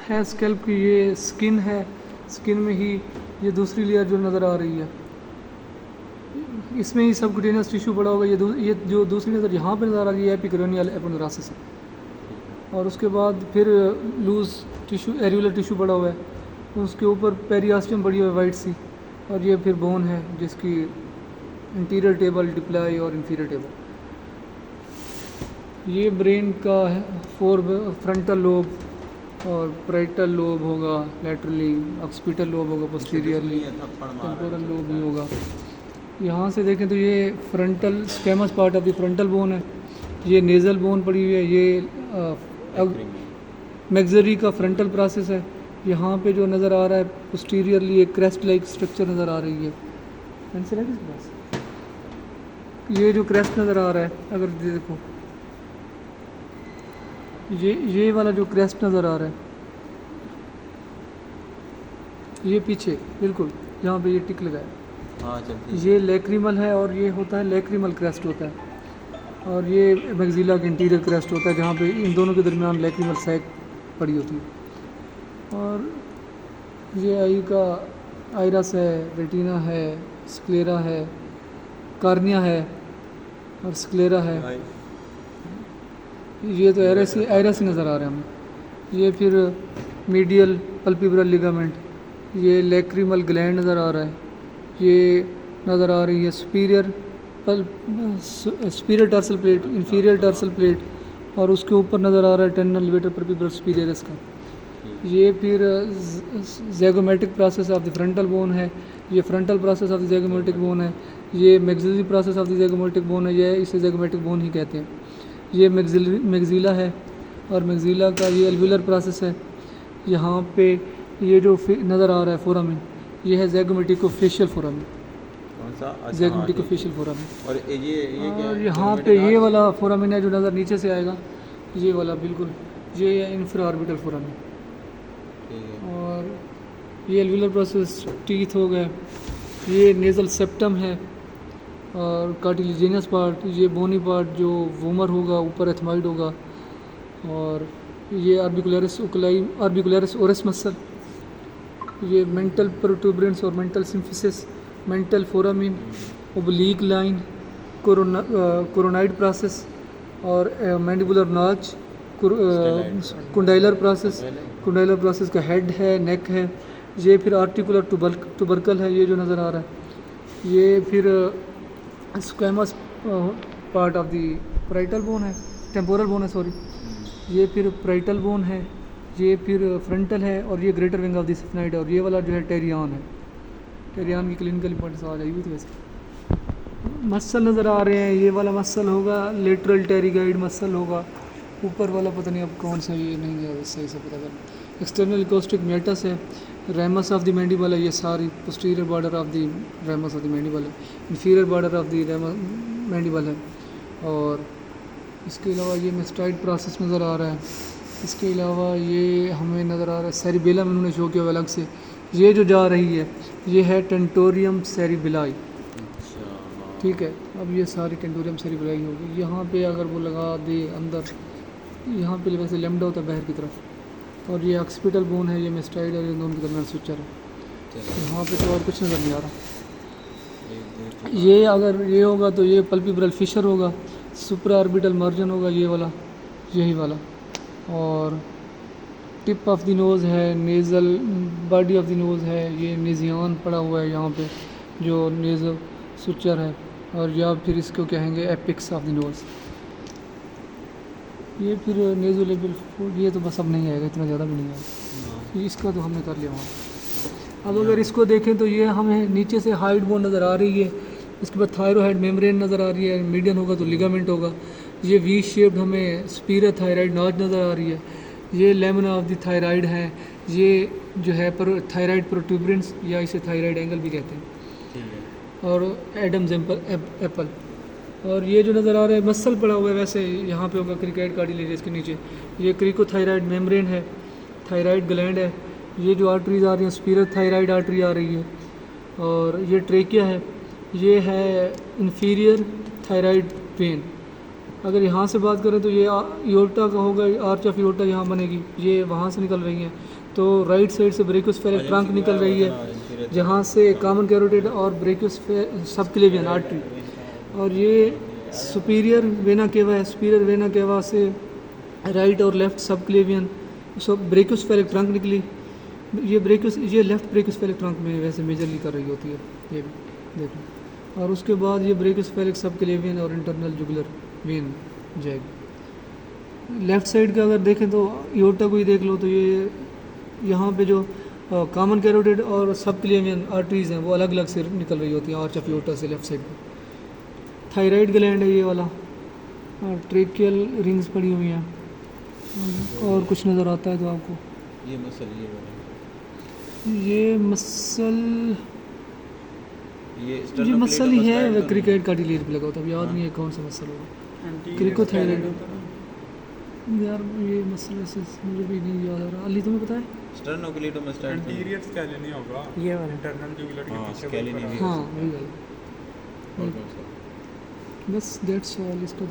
है स्कैल्प की, ये स्किन है, स्किन में ही ये दूसरी लेयर जो नज़र आ रही है, इसमें ही सबक्यूटेनियस टिश्यू पड़ा होगा। ये जो दूसरी नज़र यहाँ पे नज़र आ रही है एपिक्रोनियल एपोनेुरासिस है। और उसके बाद फिर लूज़ टिश्यू, एरिकुलर टिश्यू पड़ा हुआ है, उसके ऊपर पेरियास्टियम पड़ी हुई है वाइट सी, और ये फिर बोन है जिसकी इंटीरियर टेबल, डिप्लाई और इंफीरियर टेबल। ये ब्रेन का है, फ्रंटल लोब और पैराइटल लोब होगा लैटरली, ऑक्सीपिटल लोब होगा पोस्टीरियरली, टेम्पोरल लोब भी होगा। यहाँ से देखें तो ये frontal squamous part of the frontal bone है, ये नेज़ल बोन पड़ी हुई है, ये मैक्सिलरी का फ्रंटल प्रोसेस है। यहाँ पे जो नज़र आ रहा है पोस्टीरियरली एक क्रेस्ट लाइक स्ट्रक्चर नज़र आ रही है, पेंसिल है किसके पास? ये जो क्रेस्ट नज़र आ रहा है, अगर देखो ये वाला जो क्रेस्ट नज़र आ रहा है, ये पीछे बिल्कुल जहाँ पे ये टिक लगा है, ये लैक्रिमल है और ये होता है लैक्रिमल क्रेस्ट होता है, और ये मैक्सिला का इंटीरियर क्रेस्ट होता है जहाँ पे इन दोनों के दरमियान लैक्रिमल सैक पड़ी होती है। और ये आई का आइरस है, रेटिना है, स्क्लेरा है, कार्निया है और स्क्लेरा है। ये तो आइरस ही नज़र आ रहा है हमें। ये फिर मीडियल पल्पिब्रल लिगामेंट, ये लैक्रिमल ग्लैंड नज़र आ रहा है, ये नज़र आ रही है सुपीरियर टर्सल प्लेट, इंफीरियर टर्सल प्लेट, और उसके ऊपर नज़र आ रहा है टेंडन लिवेटर परपिब्रल सुपीरियरस का। ये फिर zygomatic process of the frontal bone है, ये frontal process of the zygomatic bone है, ये maxillary process of the zygomatic bone है, ये इसे ज़ैगोमेटिक बोन ही कहते हैं। ये मैक्सिला है और मैक्सिला का ये एल्वुलर प्रोसेस है। यहाँ पे ये जो नज़र आ रहा है फोरामिन, ये है ज़ैगोमेटिकोफेशियल फोरामिन, ज़ैगोमेटिकोफेशियल फोरामिन। और यहाँ पे ये वाला फोरामिन है जो नज़र नीचे से आएगा, ये वाला बिल्कुल, ये है इंफ्राऑर्बिटल फोरामिन। और ये एल्वुलर प्रोसेस टीथ हो गए, ये नेज़ल सेप्टम है और कार्टिलेजिनस पार्ट, ये बोनी पार्ट जो वूमर होगा, ऊपर एथमाइड होगा, और ये आर्बिकुलरिस ओरस मसल, ये मेंटल प्रोटूबरेंस और mental symphysis, mental foramen, oblique line, coronoid process और मैंडिबुलर नॉच, कुंडाइलर प्रोसेस का हेड है, नेक है। ये फिर आर्टिकुलर टुबरकल है, ये जो नज़र आ रहा है। ये फिर squamous part of the parietal bone है, टेम्पोरल बोन है सॉरी, ये फिर पैराइटल बोन है, ये फिर फ्रंटल है, और ये ग्रेटर विंग ऑफ द सिफनाइड है, और ये वाला जो है टेरियन है। टेरियन की क्लिनिकल इंपॉर्टेंस आ जाएगी तो वैसे मसल नज़र आ रहे हैं, ये वाला मसल होगा लेटरल टेरिगाइड मसल होगा, ऊपर वाला पता नहीं अब कौन सा, ये नहीं है सही से पता करना। एक्सटर्नल इकोस्टिक मेटस है, रेमस ऑफ द मैंडिबल है, ये सारी posterior border of the ramus of the mandible है, inferior border of the mandible है। और इसके अलावा ये मेस्टाइड प्रोसेस नज़र आ रहा है। इसके अलावा ये हमें नज़र आ रहा है सेरिबेलम, इन्होंने शो किया हुआ अलग से, ये जो जा रही है ये है टेंटोरियम सेरिबेलाई, ठीक है। अब ये सारी टेंटोरियम सेरिबेलाई होगी। यहाँ पे अगर वो लगा दे अंदर, यहाँ पे वैसे लेमडा होता है बाहर की तरफ, और ये ऑक्सीपिटल बोन है, ये मेस्टाइड है, इन दोनों के दरमियान स्विचर है। यहाँ पे तो और कुछ नज़र नहीं आ रहा। ये अगर ये होगा तो ये पल्पिब्रल फिशर होगा, सुपरा ऑर्बिटल मार्जिन होगा, ये वाला, यही वाला। और टिप ऑफ द नोज़ है, nasal body of the nose है, ये नेजियान पड़ा हुआ है यहाँ पे जो नेज़ल स्विचर है, और या फिर इसको कहेंगे एपिक्स ऑफ द नोज़। ये फिर नेज़ोलेबियल फूड, ये तो बस अब नहीं आएगा, इतना ज़्यादा भी नहीं आएगा, इसका तो हमने कर लिया वहाँ। अब अगर इसको देखें तो ये हमें नीचे से हाइड बोन नज़र आ रही है, उसके बाद थायरोहेड मेम्ब्रेन नज़र आ रही है, मीडियन होगा तो लिगामेंट होगा। ये वी शेप्ड हमें सुपीरियर थायराइड नॉच नज़र आ रही है, ये लेमना ऑफ द थायराइड है, ये जो है थायराइड प्रोट्यूबरेंस या इसे थायराइड एंगल भी कहते हैं, और एडम्स एप्पल। और ये जो नज़र आ रहा है मसल पड़ा हुआ है, वैसे यहाँ पे होगा क्रिकेट कार्टिलेज के नीचे, ये क्रिकोथायराइड मेम्ब्रेन है, थायराइड ग्लैंड है। ये जो आर्टरीज आ रही हैं सुपीरियर थायराइड आर्टरी आ रही है, और ये ट्रेकिया है, ये है इंफीरियर थायराइड वेन। अगर यहाँ से बात करें तो ये योटा का होगा, आर्च ऑफ योटा यहाँ बनेगी, ये वहाँ से निकल रही हैं। तो राइट साइड से ब्रेकियोस्फेरिक ट्रंक निकल रही है, जहाँ से कॉमन कैरोटिड और ब्रेकियोस्फेरिक सबक्लेवियन आर्टरी, और ये सुपीरियर वेना केवा है। सुपीरियर वेना केवा से राइट और लेफ्ट सबक्लेवियन सब ब्रेकियोस्फेरिक ट्रंक निकली। ये लेफ्ट ब्रेकियोस्फेरिक ट्रंक में वैसे मेजरली कर रही होती है, ये भी देखो। और उसके बाद ये ब्रेकियोस्फेरिक सबक्लेवियन और इंटरनल जुगुलर वेन जाएगी। लेफ्ट साइड का अगर देखें तो एओर्टा को ही देख लो, तो ये यहाँ पे जो कॉमन कैरोटिड और सबक्लेवियन आर्टरीज हैं वो अलग अलग से निकल रही होती हैं आर्च ऑफ एओर्टा से लेफ्ट साइड पे। थायराइड ग्लैंड है ये वाला, और ट्रेकियल रिंग्स पड़ी हुई हैं। और कुछ नज़र आता है तो आपको ये मसल ये मसल ही है, वह क्रिकेट कार्टिलेज पे लगा होता है। अब याद नहीं है कौन सा मसल होगा, क्रिकोथायराइड यार, ये मसल ऐसे मुझे भी नहीं याद आ रहा। अली तुम्हें पता है? स्टर्नोक्लेटोमास्टाइड एंटीरियर स्केलेनी होगा, ये वाला इंटरनल जुगुलर के हाँ, पीछे स्केलेनी भी हाँ वही वाला। बस दैट्स ऑल इसका।